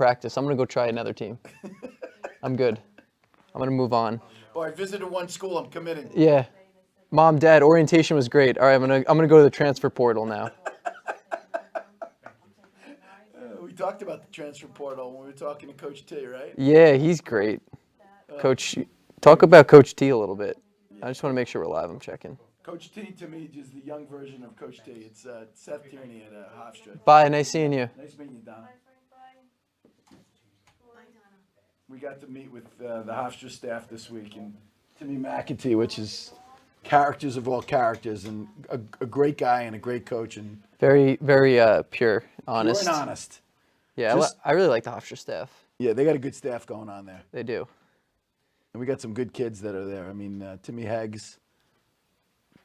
practice. I'm going to go try another team. I'm good. I'm going to move on. Well, I visited one school. I'm committing. Yeah. Mom, Dad, orientation was great. All right, I'm gonna go to the transfer portal now. We talked about the transfer portal when we were talking to Coach T, right? Yeah, he's great. Coach, talk about Coach T a little bit. I just want to make sure we're live. I'm checking. Coach T, to me, is the young version of Coach T. It's Seth Tierney at Hofstra. Bye. Nice seeing you. Nice meeting you, Donna. We got to meet with the Hofstra staff this week, and Timmy McAtee, which is characters of all characters, and a great guy and a great coach, and Very, very pure, honest. pure and honest. Yeah, I really like the Hofstra staff. Yeah, they got a good staff going on there. They do. And we got some good kids that are there. I mean, Timmy Heggs,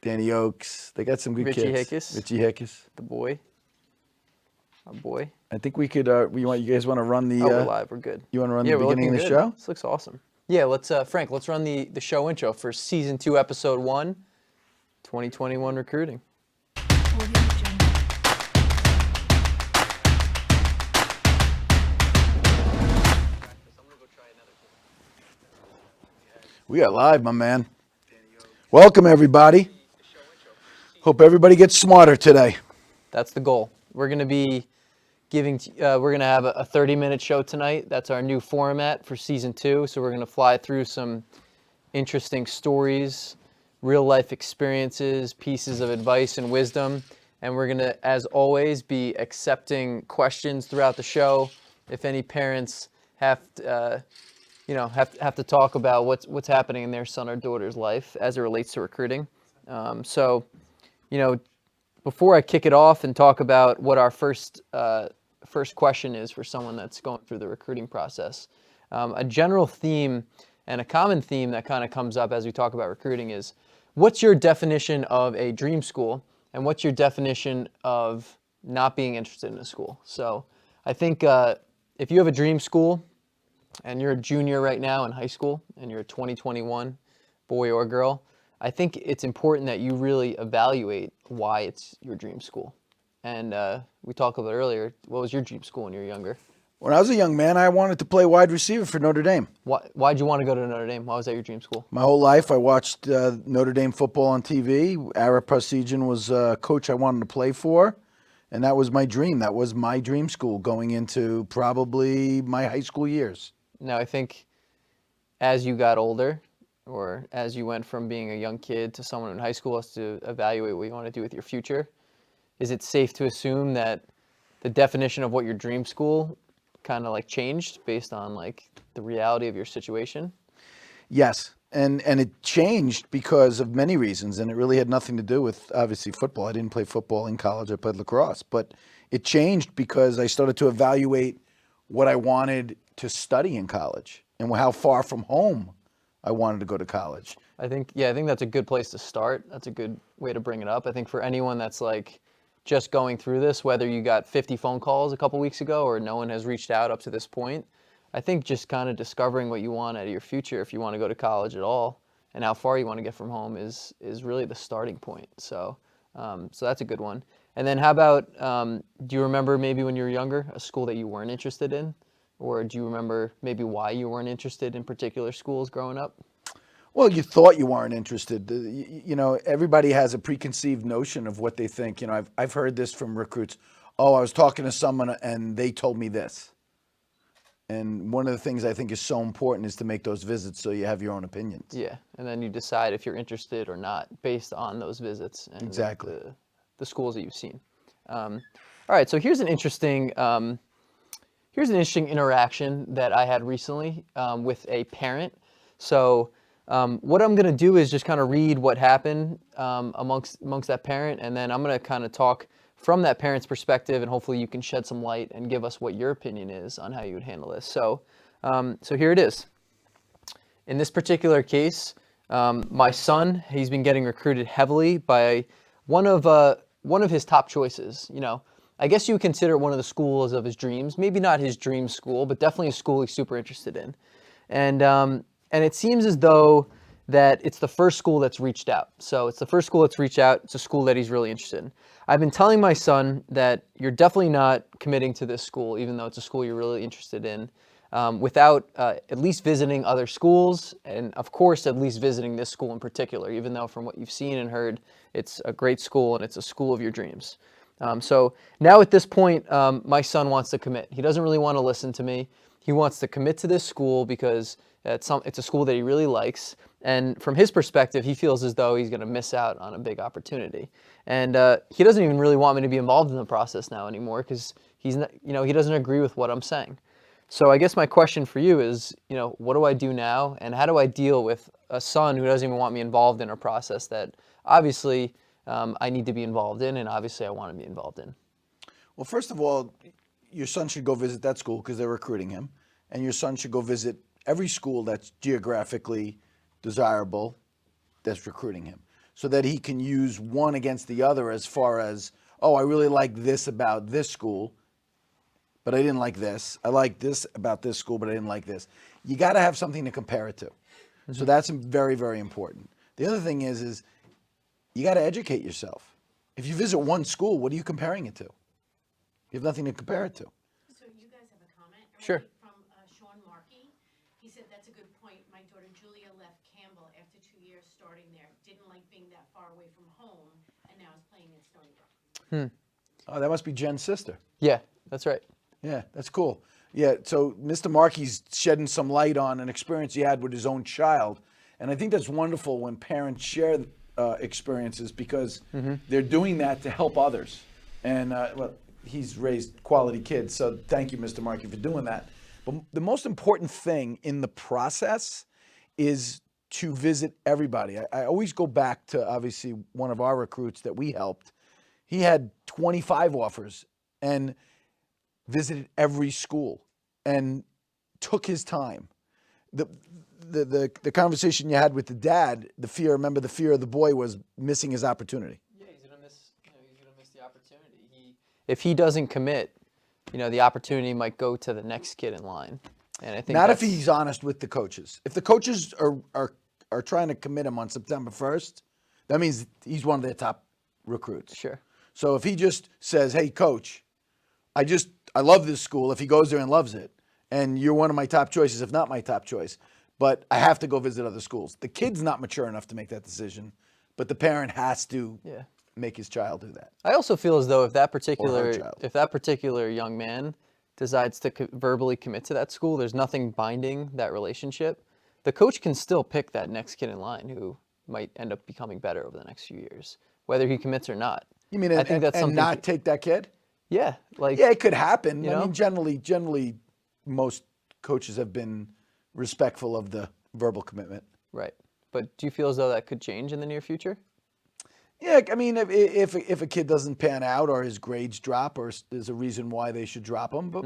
Danny Oakes. They got some good Richie kids. Hickes. Richie Hickes. The boy. Our boy. I think we could. You guys want to run the? We're live. We're good. You want to run Yeah, the we're beginning of the looking good. show? This looks awesome. Yeah, let's Frank. Let's run the show intro for season 2, episode 1, 2021 recruiting. We are live, my man. Welcome, everybody. Hope everybody gets smarter today. That's the goal. We're going to be we're going to have a 30-minute show tonight. That's our new format for season 2. So we're going to fly through some interesting stories, real life experiences, pieces of advice and wisdom. And we're going to, as always, be accepting questions throughout the show. If any parents have to talk about what's happening in their son or daughter's life as it relates to recruiting. Before I kick it off and talk about what our first question is for someone that's going through the recruiting process, a general theme and a common theme that kind of comes up as we talk about recruiting is, what's your definition of a dream school, and what's your definition of not being interested in a school? So I think if you have a dream school and you're a junior right now in high school and you're a 2021 boy or girl, I think it's important that you really evaluate why it's your dream school. And we talked about earlier, what was your dream school when you were younger? When I was a young man, I wanted to play wide receiver for Notre Dame. Why'd you want to go to Notre Dame? Why was that your dream school? My whole life, I watched Notre Dame football on TV. Ara Parseghian was a coach I wanted to play for, and that was my dream. That was my dream school going into probably my high school years. Now, I think as you got older, or as you went from being a young kid to someone in high school, has to evaluate what you want to do with your future, is it safe to assume that the definition of what your dream school kind of like changed based on like the reality of your situation? Yes, and it changed because of many reasons, and it really had nothing to do with, obviously, football. I didn't play football in college. I played lacrosse. But it changed because I started to evaluate what I wanted to study in college and how far from home I wanted to go to college. I think that's a good place to start. That's a good way to bring it up. I think for anyone that's like just going through this, whether you got 50 phone calls a couple weeks ago or no one has reached out up to this point, I think just kind of discovering what you want out of your future, if you want to go to college at all, and how far you want to get from home is really the starting point. So that's a good one. And then how about, do you remember maybe when you were younger, a school that you weren't interested in? Or do you remember maybe why you weren't interested in particular schools growing up? Well, you thought you weren't interested. Everybody has a preconceived notion of what they think. I've heard this from recruits. Oh, I was talking to someone and they told me this. And one of the things I think is so important is to make those visits so you have your own opinions. Yeah, and then you decide if you're interested or not based on those visits and exactly the schools that you've seen. All right, so here's an interesting interaction that I had recently with a parent. So what I'm going to do is just kind of read what happened amongst that parent, and then I'm going to kind of talk from that parent's perspective, and hopefully you can shed some light and give us what your opinion is on how you would handle this. So here it is. In this particular case, my son, he's been getting recruited heavily by one of his top choices. I guess you would consider it one of the schools of his dreams. Maybe not his dream school, but definitely a school he's super interested in. And it seems as though that it's the first school that's reached out. So it's the first school that's reached out. It's a school that he's really interested in. I've been telling my son that you're definitely not committing to this school, even though it's a school you're really interested in, without at least visiting other schools, and of course, at least visiting this school in particular, even though from what you've seen and heard, it's a great school and it's a school of your dreams. So now at this point, my son wants to commit. He doesn't really want to listen to me. He wants to commit to this school because it's a school that he really likes. And from his perspective, he feels as though he's going to miss out on a big opportunity. And he doesn't even really want me to be involved in the process now anymore because he's not, he doesn't agree with what I'm saying. So I guess my question for you is, what do I do now? And how do I deal with a son who doesn't even want me involved in a process that obviously I need to be involved in, and obviously I want to be involved in? Well, first of all, your son should go visit that school because they're recruiting him. And your son should go visit every school that's geographically desirable that's recruiting him, so that he can use one against the other as far as, oh, I really like this about this school, but I didn't like this. I like this about this school, but I didn't like this. You got to have something to compare it to. Mm-hmm. So that's very, very important. The other thing is you got to educate yourself. If you visit one school, what are you comparing it to? You have nothing to compare it to. So you guys have a comment? Sure. From Sean Markey. He said, that's a good point. My daughter Julia left Campbell after 2 years starting there. Didn't like being that far away from home, and now is playing in Stony Brook. Oh, that must be Jen's sister. Yeah, that's right. Yeah, that's cool. Yeah, so Mr. Markey's shedding some light on an experience he had with his own child. And I think that's wonderful when parents share experiences because they're doing that to help others. And well, he's raised quality kids, so thank you, Mr. Markey, for doing that. But the most important thing in the process is to visit everybody. I always go back to, obviously, one of our recruits that we helped. He had 25 offers and visited every school and took his time. The conversation you had with the dad, the fear of the boy was missing his opportunity. Yeah, he's gonna miss the opportunity. If he doesn't commit, the opportunity might go to the next kid in line. And I think not if he's honest with the coaches. If the coaches are trying to commit him on September 1st, that means he's one of their top recruits. Sure. So if he just says, "Hey, coach, I love this school," if he goes there and loves it, and you're one of my top choices, if not my top choice, but I have to go visit other schools. The kid's not mature enough to make that decision, but the parent has to make his child do that. I also feel as though if that particular young man decides to verbally commit to that school, there's nothing binding that relationship. The coach can still pick that next kid in line who might end up becoming better over the next few years, whether he commits or not. You mean and not take that kid? Yeah, it could happen. I mean, generally, most coaches have been respectful of the verbal commitment. Right, but do you feel as though that could change in the near future? Yeah, I mean, if a kid doesn't pan out or his grades drop, or there's a reason why they should drop him, but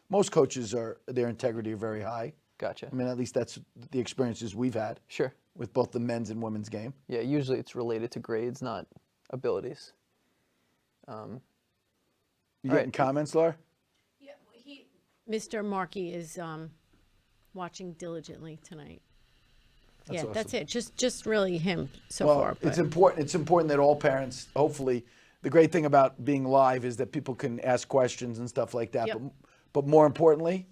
most coaches their integrity are very high. Gotcha. I mean, at least that's the experiences we've had. Sure. With both the men's and women's game. Yeah, usually it's related to grades, not abilities. You getting comments, Laura? Yeah, Mr. Markey is watching diligently tonight. That's awesome. That's it. Just really him so well, far. It's important. It's important that all parents, hopefully, the great thing about being live is that people can ask questions and stuff like that. Yep. But more importantly,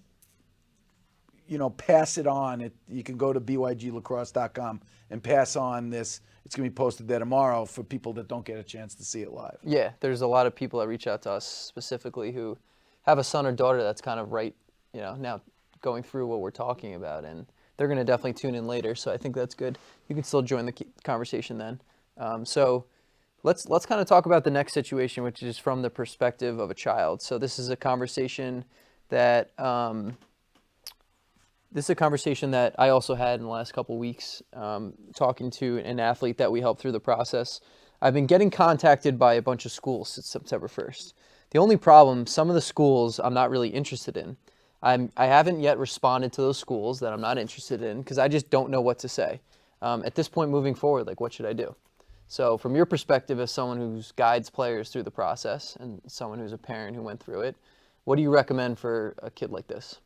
pass it on. You can go to byglacrosse.com and pass on this. It's going to be posted there tomorrow for people that don't get a chance to see it live. Yeah, there's a lot of people that reach out to us specifically who have a son or daughter that's kind of now going through what we're talking about, and they're going to definitely tune in later. So I think that's good. You can still join the conversation then. So let's kind of talk about the next situation, which is from the perspective of a child. So this is a conversation that I also had in the last couple of weeks, talking to an athlete that we helped through the process. I've been getting contacted by a bunch of schools since September 1st. The only problem, some of the schools I'm not really interested in. I haven't yet responded to those schools that I'm not interested in because I just don't know what to say. At this point moving forward, what should I do? So from your perspective as someone who guides players through the process and someone who's a parent who went through it, what do you recommend for a kid like this?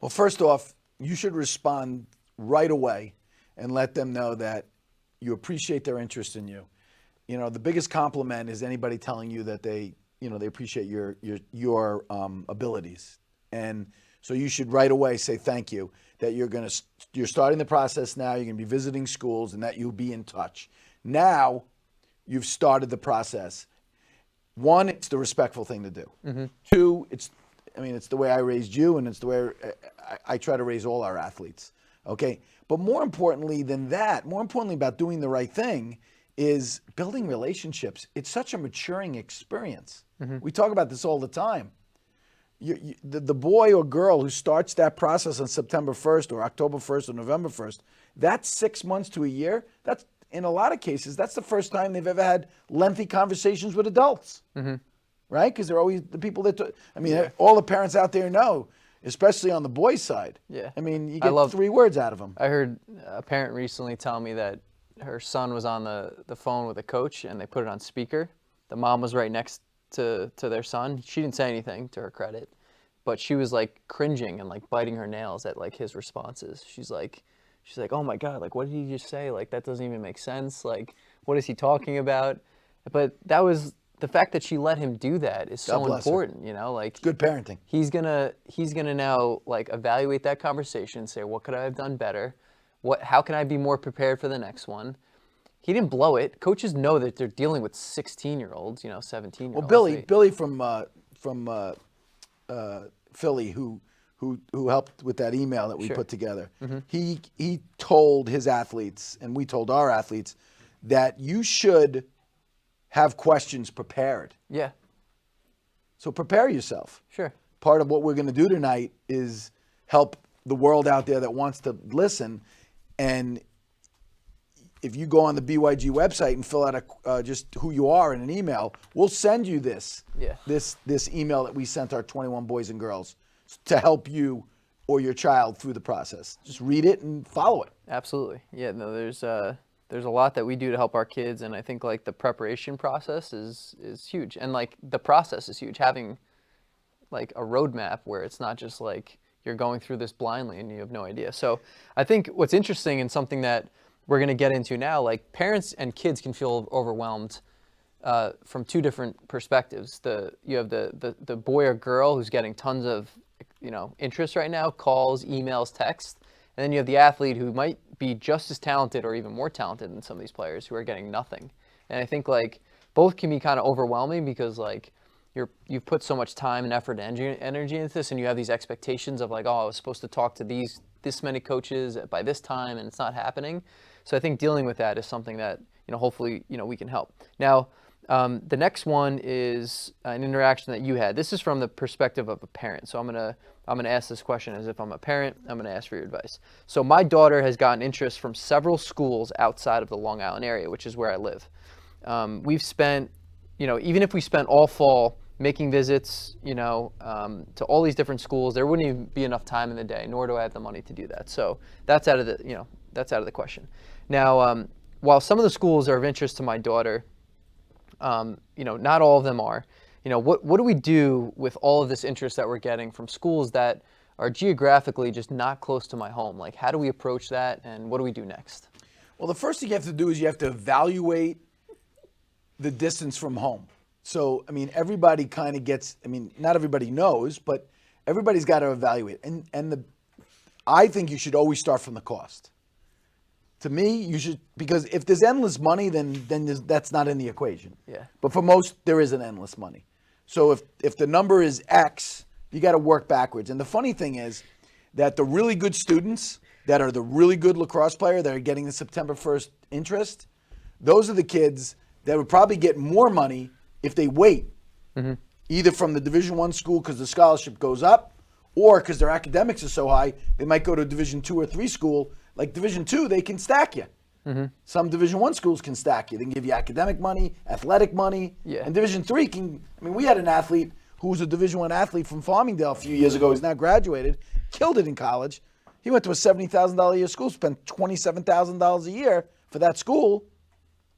Well, first off, you should respond right away and let them know that you appreciate their interest in you. You know, the biggest compliment is anybody telling you that they appreciate your abilities. And so you should right away say thank you, that you're starting the process now, you're going to be visiting schools, and that you'll be in touch. Now you've started the process. One, it's the respectful thing to do. Mm-hmm. Two, it's the way I raised you, and it's the way I try to raise all our athletes. Okay. But more importantly than that, more importantly about doing the right thing is building relationships. It's such a maturing experience. Mm-hmm. We talk about this all the time. The boy or girl who starts that process on September 1st or October 1st or November 1st, that's 6 months to a year. That's, in a lot of cases, that's the first time they've ever had lengthy conversations with adults. Mm-hmm. Right? Because they're always the people that, all the parents out there know, especially on the boys' side. Yeah. I mean, you get 3 words out of them. I heard a parent recently tell me that her son was on the phone with a coach and they put it on speaker. The mom was right next to their son. She didn't say anything, to her credit, but she was like cringing and like biting her nails at like his responses. She's like, oh my God, like what did he just say? Like that doesn't even make sense. Like what is he talking about? But that was the fact that she let him do that is so important, you know, like good parenting. He's gonna now like evaluate that conversation, say, what could I have done better? How can I be more prepared for the next one? He didn't blow it. Coaches know that they're dealing with 16-year-olds, 17-year-olds. Well, Billy from Philly, who helped with that email that we put together, mm-hmm. he told his athletes, and we told our athletes, that you should have questions prepared. Yeah. So prepare yourself. Sure. Part of what we're going to do tonight is help the world out there that wants to listen. And if you go on the BYG website and fill out just who you are in an email, we'll send you this email that we sent our 21 boys and girls to help you or your child through the process. Just read it and follow it. Absolutely. Yeah, no, there's a lot that we do to help our kids, and I think like the preparation process is huge, and like the process is huge. Having like a roadmap where it's not just like you're going through this blindly and you have no idea. So I think what's interesting and something that we're going to get into now, like parents and kids can feel overwhelmed from 2 different perspectives. You have the boy or girl who's getting tons of interest right now, calls, emails, texts. And then you have the athlete who might be just as talented or even more talented than some of these players who are getting nothing. And I think like both can be kind of overwhelming because like you've put so much time and effort and energy into this, and you have these expectations of like, oh, I was supposed to talk to this many coaches by this time, and it's not happening. So I think dealing with that is something that hopefully we can help. Now, the next one is an interaction that you had. This is from the perspective of a parent. So I'm gonna ask this question as if I'm a parent. I'm gonna ask for your advice. So my daughter has gotten interest from several schools outside of the Long Island area, which is where I live. We've spent, even if we spent all fall making visits, to all these different schools, there wouldn't even be enough time in the day, nor do I have the money to do that. So that's out of the question. Now, while some of the schools are of interest to my daughter, not all of them are. What do we do with all of this interest that we're getting from schools that are geographically just not close to my home? Like, how do we approach that, and what do we do next? Well, the first thing you have to do is you have to evaluate the distance from home. So, everybody kind of gets, not everybody knows, but everybody's got to evaluate. I think you should always start from the cost. To me, you should, because if there's endless money, then that's not in the equation. Yeah. But for most, there isn't endless money. So if the number is X, you got to work backwards. And the funny thing is that the really good students that are the really good lacrosse player that are getting the September 1st interest, those are the kids that would probably get more money if they wait, either from the Division I school because the scholarship goes up, or because their academics are so high, they might go to a Division II or III school. Like Division II, they can stack you. Mm-hmm. Some Division I schools can stack you. They can give you academic money, athletic money. Yeah. And Division III can, we had an athlete who was a Division I athlete from Farmingdale a few years ago. He's now graduated, killed it in college. He went to a $70,000 a year school, spent $27,000 a year for that school,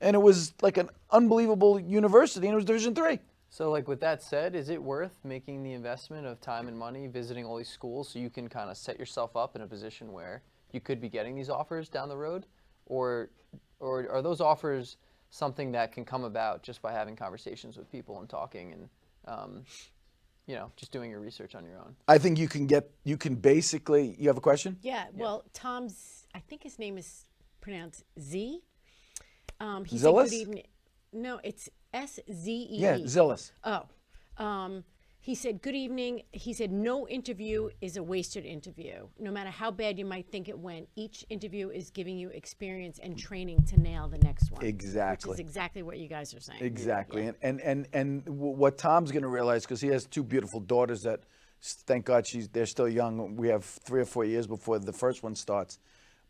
and it was like an unbelievable university, and it was Division III. So like with that said, is it worth making the investment of time and money visiting all these schools so you can kind of set yourself up in a position where you could be getting these offers down the road, or are those offers something that can come about just by having conversations with people and talking and just doing your research on your own? I think you can basically, you have a question? Yeah, well, Tom's, I think his name is pronounced Z. He said, Zillis? good evening. No, it's S-Z-E-E. Yeah, Zillis. Oh. He said, good evening. He said, no interview is a wasted interview. No matter how bad you might think it went, each interview is giving you experience and training to nail the next one. Exactly. Which is exactly what you guys are saying. Exactly. Yeah. And what Tom's going to realize, because he has two beautiful daughters that, thank God, they're still young. We have 3 or 4 years before the first one starts.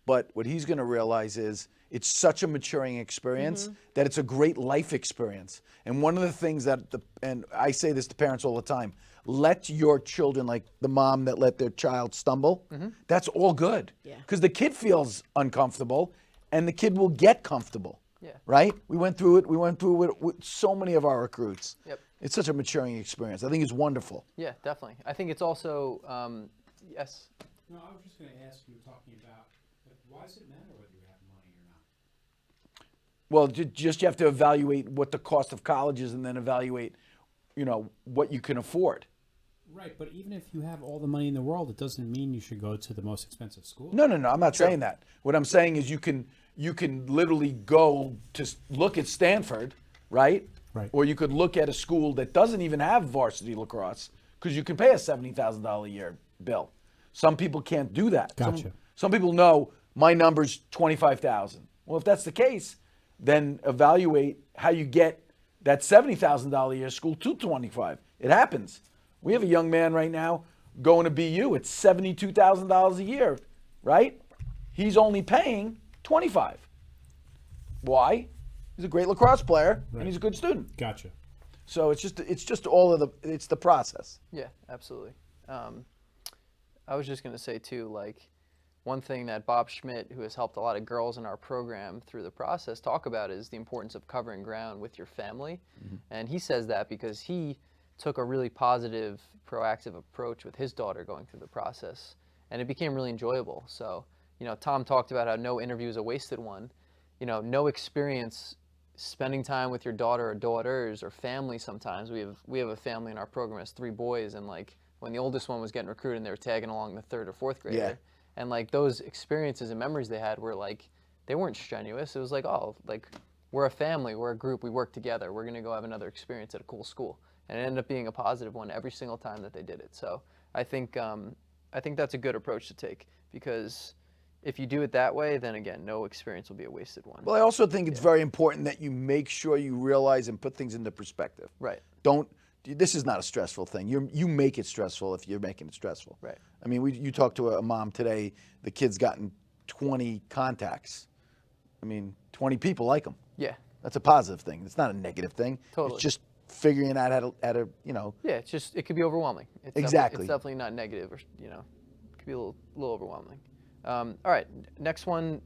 But what he's going to realize is it's such a maturing experience that it's a great life experience. And one of the things that, and I say this to parents all the time, let your children, like the mom that let their child stumble, that's all good. Yeah. Because the kid feels uncomfortable and the kid will get comfortable. Yeah. Right? We went through it with so many of our recruits. Yep. It's such a maturing experience. I think it's wonderful. Yeah, definitely. I think it's also, yes. No, I was just going to ask you, talking about, why does it matter whether you have money or not? Well, just you have to evaluate what the cost of college is and then evaluate, what you can afford. Right, but even if you have all the money in the world, it doesn't mean you should go to the most expensive school. No, I'm not saying that. What I'm saying is you can literally go to look at Stanford, right? Right. Or you could look at a school that doesn't even have varsity lacrosse because you can pay a $70,000 a year bill. Some people can't do that. Gotcha. Some people know my number's $25,000. Well, if that's the case, then evaluate how you get that $70,000 a year school to 25. It happens. We have a young man right now going to BU. It's $72,000 a year, right? He's only paying 25. Why? He's a great lacrosse player and he's a good student. Gotcha. So it's just all of it's the process. Yeah, absolutely. I was just going to say too, like, one thing that Bob Schmidt, who has helped a lot of girls in our program through the process, talk about is the importance of covering ground with your family. And he says that because he took a really positive, proactive approach with his daughter going through the process, and it became really enjoyable. So, Tom talked about how no interview is a wasted one. No experience spending time with your daughter or daughters or family sometimes. We have a family in our program has 3 boys, and like when the oldest one was getting recruited and they were tagging along the 3rd or 4th grader. Yeah. And like those experiences and memories they had were like, they weren't strenuous. It was like, oh, like we're a family, we're a group, we work together. We're gonna go have another experience at a cool school. And it ended up being a positive one every single time that they did it. So I think that's a good approach to take, because if you do it that way, then again, no experience will be a wasted one. Well, I also think it's very important that you make sure you realize and put things into perspective. Right. This is not a stressful thing. You make it stressful if you're making it stressful. Right. I mean, you talked to a mom today, the kid's gotten 20 contacts. I mean, 20 people like him. Yeah. That's a positive thing. It's not a negative thing. Totally. It's just figuring out how to. Yeah, it could be overwhelming. It's Exactly. It's definitely not negative, or it could be a little overwhelming. All right, next one,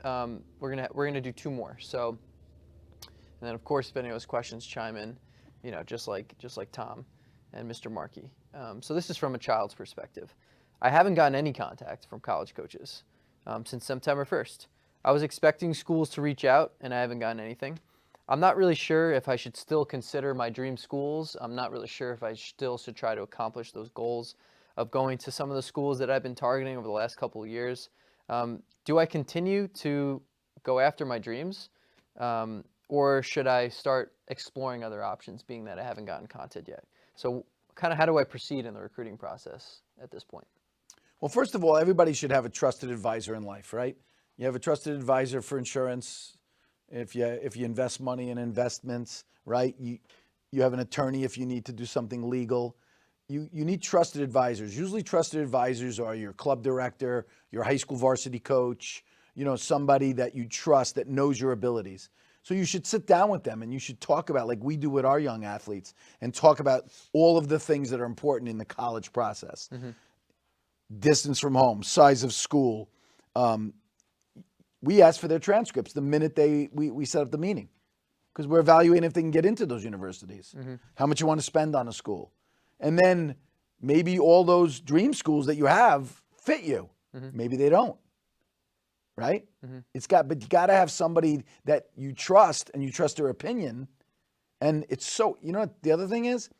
we're gonna do 2 more. So, and then of course, if anyone has questions, chime in. Just like Tom and Mr. Markey. So this is from a child's perspective. I haven't gotten any contact from college coaches since September 1st. I was expecting schools to reach out, and I haven't gotten anything. I'm not really sure if I should still consider my dream schools. I'm not really sure if I still should try to accomplish those goals of going to some of the schools that I've been targeting over the last couple of years. Do I continue to go after my dreams, or should I start exploring other options, being that I haven't gotten contact yet? So kind of how do I proceed in the recruiting process at this point? Well, first of all, everybody should have a trusted advisor in life, right? You have a trusted advisor for insurance. If you invest money in investments, right? You have an attorney if you need to do something legal. You need trusted advisors. Usually trusted advisors are your club director, your high school varsity coach, somebody that you trust that knows your abilities. So you should sit down with them and you should talk about, like we do with our young athletes, and talk about all of the things that are important in the college process. Distance from home, size of school. We ask for their transcripts the minute we set up the meeting, because we're evaluating if they can get into those universities, how much you want to spend on a school. And then maybe all those dream schools that you have fit you. Maybe they don't. right? But you got to have somebody that you trust and you trust their opinion. And it's so, you know what the other thing is?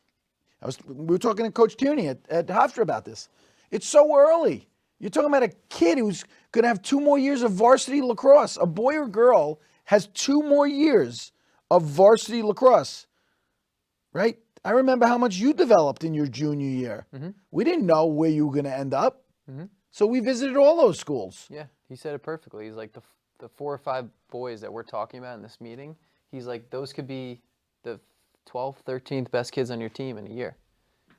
We were talking to Coach Tierney at Hofstra about this. It's so early. You're talking about a kid who's going to have 2 more years of varsity lacrosse. A boy or girl has 2 more years of varsity lacrosse, right? I remember how much you developed in your junior year. We didn't know where you were going to end up. So we visited all those schools. Yeah, he said it perfectly. He's like the 4 or 5 boys that we're talking about in this meeting. He's like, those could be the 12th, 13th best kids on your team in a year.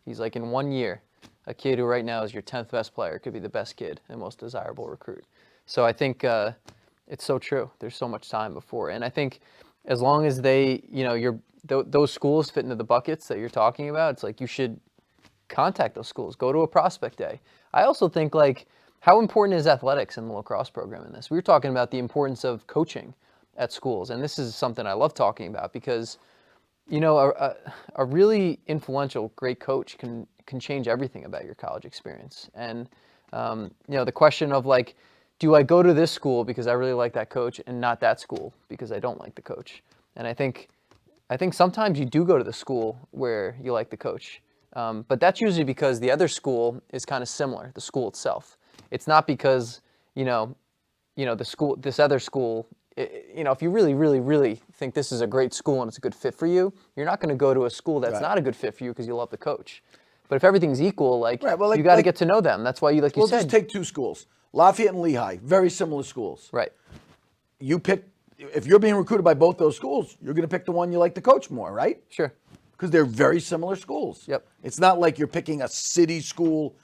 He's like, in 1 year, a kid who right now is your 10th best player could be the best kid and most desirable recruit. So I think it's so true. There's so much time before. And I think as long as they, those schools fit into the buckets that you're talking about, it's like you should contact those schools. Go to a prospect day. I also think, like, how important is athletics in the lacrosse program in this? We were talking about the importance of coaching at schools. And this is something I love talking about because a really influential, great coach can change everything about your college experience. And, the question of, like, do I go to this school because I really like that coach and not that school because I don't like the coach? And I think sometimes you do go to the school where you like the coach. But that's usually because the other school is kind of similar, the school itself. It's not because, this other school, if you really, really, really think this is a great school and it's a good fit for you, you're not going to go to a school that's not a good fit for you because you love the coach. But if everything's equal, you got to get to know them. That's why you said. We'll just take 2 schools, Lafayette and Lehigh, very similar schools. Right. You pick, if you're being recruited by both those schools, you're going to pick the one you like the coach more, right? Sure. Because they're very similar schools. Yep. It's not like you're picking a city school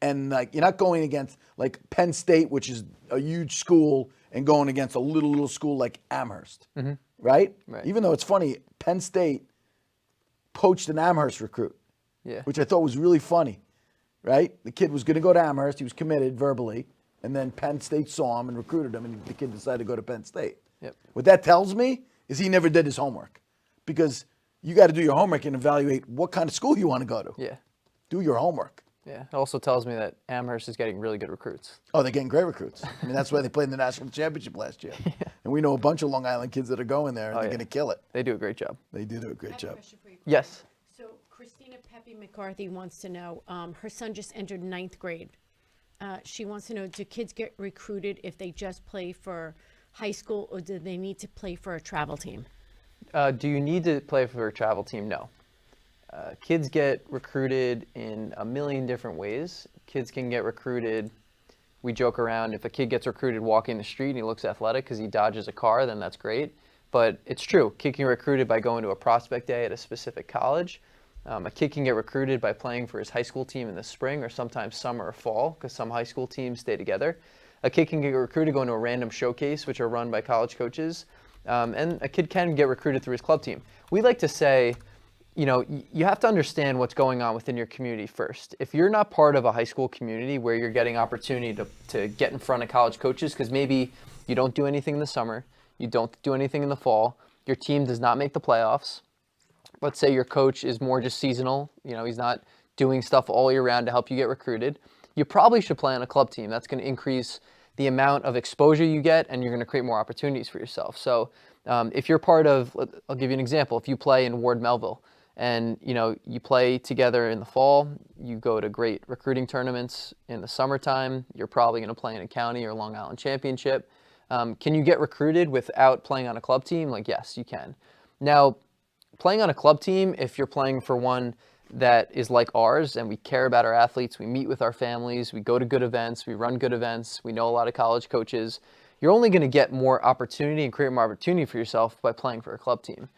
and like you're not going against like Penn State, which is a huge school, and going against a little school like Amherst, right? Right. Even though it's funny, Penn State poached an Amherst recruit, which I thought was really funny, right? The kid was going to go to Amherst. He was committed verbally, and then Penn State saw him and recruited him, and the kid decided to go to Penn State. Yep. What that tells me is he never did his homework, because you got to do your homework and evaluate what kind of school you want to go to. Yeah. Do your homework. Yeah. It also tells me that Amherst is getting really good recruits. Oh, they're getting great recruits. I mean, that's why they played in the national championship last year. And we know a bunch of Long Island kids that are going there, and they're going to kill it. They do a great job. They do a I great have job. a question for you. Yes. So Christina Pepe McCarthy wants to know, her son just entered 9th grade. She wants to know, do kids get recruited if they just play for high school, or do they need to play for a travel team? Do you need to play for a travel team? No. Kids get recruited in a million different ways. Kids can get recruited, we joke around, if a kid gets recruited walking the street and he looks athletic because he dodges a car, then that's great. But it's true, kid can get recruited by going to a prospect day at a specific college. A kid can get recruited by playing for his high school team in the spring or sometimes summer or fall, because some high school teams stay together. A kid can get recruited going to a random showcase, which are run by college coaches. And a kid can get recruited through his club team. We like to say, you have to understand what's going on within your community first. If you're not part of a high school community where you're getting opportunity to get in front of college coaches, because maybe you don't do anything in the summer, you don't do anything in the fall, your team does not make the playoffs. Let's say your coach is more just seasonal, he's not doing stuff all year round to help you get recruited. You probably should play on a club team. That's going to increase the amount of exposure you get, and you're going to create more opportunities for yourself. So if you're part of, I'll give you an example. If you play in Ward Melville and, you play together in the fall, you go to great recruiting tournaments in the summertime, you're probably going to play in a county or Long Island championship. Can you get recruited without playing on a club team? Yes, you can. Now, playing on a club team, if you're playing for one that is like ours and we care about our athletes, we meet with our families, we go to good events, we run good events, we know a lot of college coaches, you're only going to get more opportunity and create more opportunity for yourself by playing for a club team.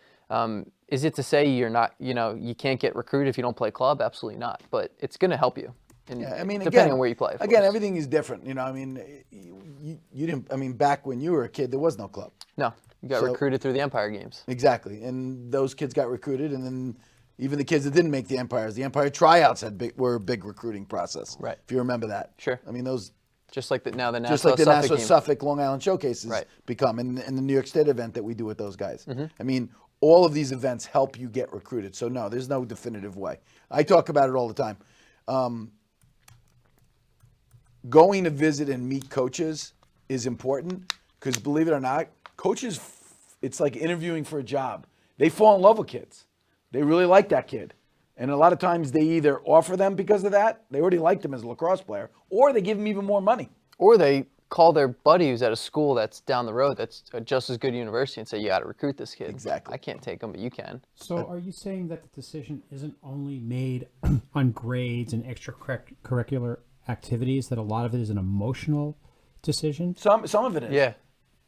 Is it to say you're not, you can't get recruited if you don't play club? Absolutely not. But it's going to help you. And depending on where you play. Again, everything is different. You didn't. Back when you were a kid, there was no club. No, you got recruited through the Empire Games. Exactly, and those kids got recruited, and then even the kids that didn't make the Empire tryouts were a big recruiting process. Right. If you remember that. Sure. Those. Just like the Nassau Nassau Suffolk Long Island showcases right. become, and the New York State event that we do with those guys. Mm-hmm. All of these events help you get recruited. So no, there's no definitive way. I talk about it all the time. Going to visit and meet coaches is important because, believe it or not, coaches, it's like interviewing for a job. They fall in love with kids. They really like that kid. And a lot of times they either offer them because of that, they already like them as a lacrosse player, or they give them even more money. Or they call their buddy who's at a school that's down the road that's just as good university and say, you got to recruit this kid. Exactly. I can't take him, but you can. So are you saying that the decision isn't only made on grades and extracurricular activities, that a lot of it is an emotional decision? Some of it is. Yeah.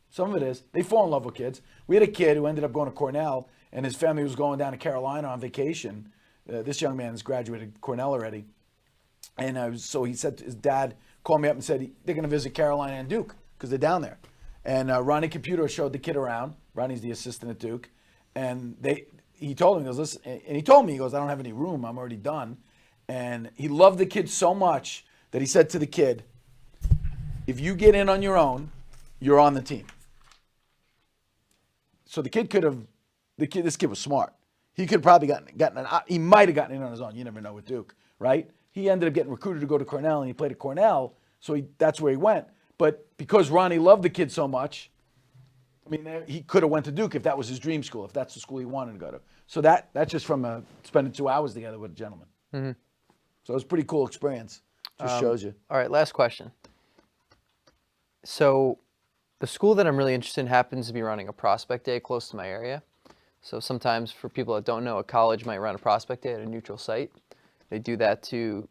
Some of it is. They fall in love with kids. We had a kid who ended up going to Cornell, and his family was going down to Carolina on vacation. This young man has graduated Cornell already. And so he said, his dad called me up and said they're going to visit Carolina and Duke because they're down there. And Ronnie Computer showed the kid around. Ronnie's the assistant at Duke. And he told him, he goes, listen, and he told me, he goes, I don't have any room. I'm already done. And he loved the kid so much that he said to the kid, if you get in on your own, you're on the team. So the kid this kid was smart. He could have probably he might have gotten in on his own. You never know with Duke, right? He ended up getting recruited to go to Cornell, and he played at Cornell, so that's where he went. But because Ronnie loved the kid so much, I mean, he could have went to Duke if that was his dream school, if that's the school he wanted to go to. So that's just from spending 2 hours together with a gentleman. Mm-hmm. So it was a pretty cool experience. Just shows you. All right, last question. So the school that I'm really interested in happens to be running a prospect day close to my area. So sometimes for people that don't know, a college might run a prospect day at a neutral site. They do that to,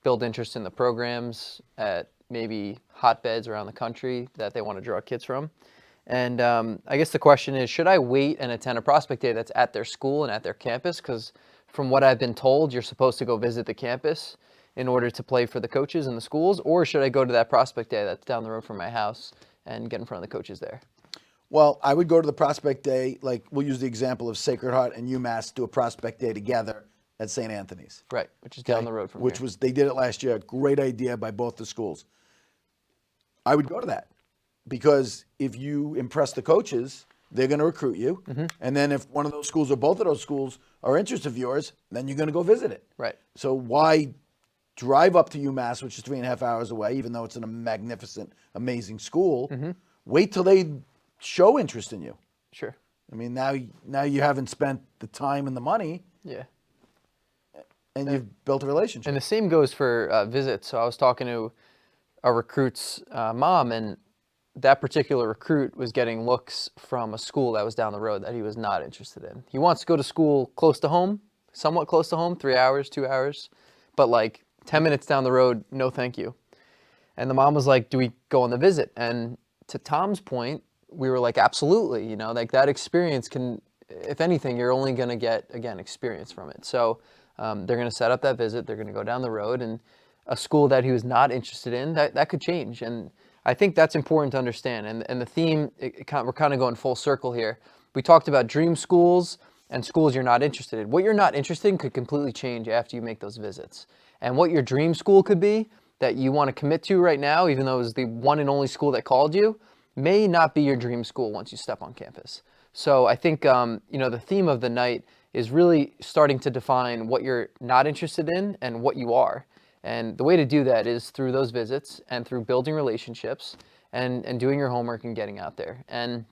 build interest in the programs at maybe hotbeds around the country that they want to draw kids from. And I guess the question is, should I wait and attend a prospect day that's at their school and at their campus? Because from what I've been told, you're supposed to go visit the campus in order to play for the coaches in the schools. Or should I go to that prospect day that's down the road from my house and get in front of the coaches there? Well, I would go to the prospect day, like we'll use the example of Sacred Heart and UMass do a prospect day together at St. Anthony's. Right, which is down the road from here. They did it last year. Great idea by both the schools. I would go to that because if you impress the coaches, they're going to recruit you. Mm-hmm. And then if one of those schools or both of those schools are interested of yours, then you're going to go visit it. Right. So why drive up to UMass, which is 3.5 hours away, even though it's a magnificent, amazing school, wait till they show interest in you. Sure. I mean, now you haven't spent the time and the money. Yeah. And you've built a relationship. And the same goes for visits. So I was talking to a recruit's mom, and that particular recruit was getting looks from a school that was down the road that he was not interested in. He wants to go to school close to home, somewhat close to home, 3 hours, 2 hours, but like 10 minutes down the road, no thank you. And the mom was like, do we go on the visit? And to Tom's point, we were like, absolutely, like that experience can, if anything, you're only going to get, again, experience from it. So they're going to set up that visit. They're going to go down the road, and a school that he was not interested in, that could change. And I think that's important to understand. And the theme, we're kind of going full circle here. We talked about dream schools and schools you're not interested in. What you're not interested in could completely change after you make those visits. And what your dream school could be that you want to commit to right now, even though it was the one and only school that called you, may not be your dream school once you step on campus. So I think, the theme of the night is really starting to define what you're not interested in and what you are. And the way to do that is through those visits and through building relationships and doing your homework and getting out there. And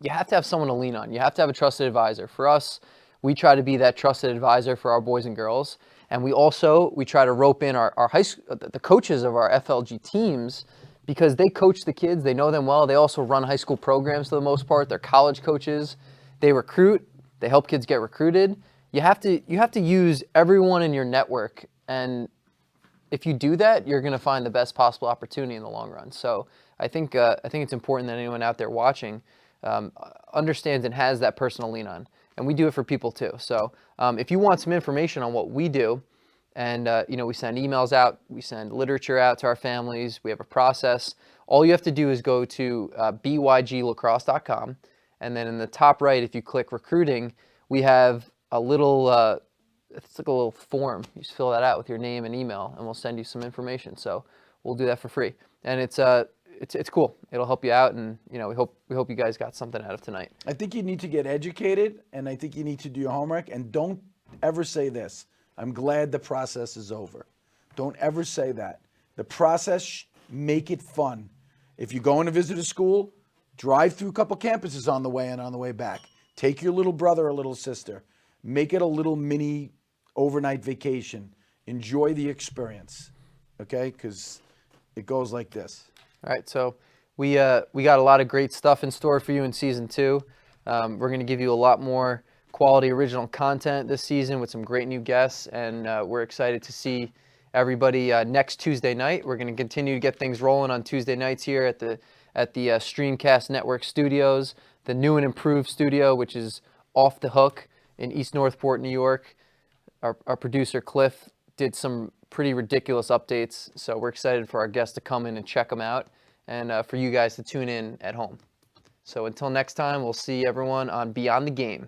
you have to have someone to lean on. You have to have a trusted advisor. For us, we try to be that trusted advisor for our boys and girls. And we try to rope in our high school, the coaches of our FLG teams, because they coach the kids. They know them well. They also run high school programs for the most part. They're college coaches. They recruit. They help kids get recruited. You have to use everyone in your network, and if you do that, you're going to find the best possible opportunity in the long run. So I think it's important that anyone out there watching understands and has that person to lean on, and we do it for people too. So if you want some information on what we do, and we send emails out, we send literature out to our families, we have a process. All you have to do is go to byglacrosse.com. And then in the top right, if you click recruiting, we have a little, it's like a little form. You just fill that out with your name and email, and we'll send you some information. So we'll do that for free. And it's cool. It'll help you out, and we hope you guys got something out of tonight. I think you need to get educated, and I think you need to do your homework. And don't ever say this: I'm glad the process is over. Don't ever say that. The process, make it fun. If you're going to visit a school, drive through a couple campuses on the way and on the way back. Take your little brother or little sister. Make it a little mini overnight vacation. Enjoy the experience, okay? Because it goes like this. All right, so we got a lot of great stuff in store for you in season 2. We're going to give you a lot more quality original content this season with some great new guests, and we're excited to see everybody next Tuesday night. We're going to continue to get things rolling on Tuesday nights here at the Streamcast Network Studios, the new and improved studio, which is Off the Hook in East Northport, New York. Our producer Cliff did some pretty ridiculous updates, so we're excited for our guests to come in and check them out, and for you guys to tune in at home. So until next time, we'll see everyone on Beyond the Game.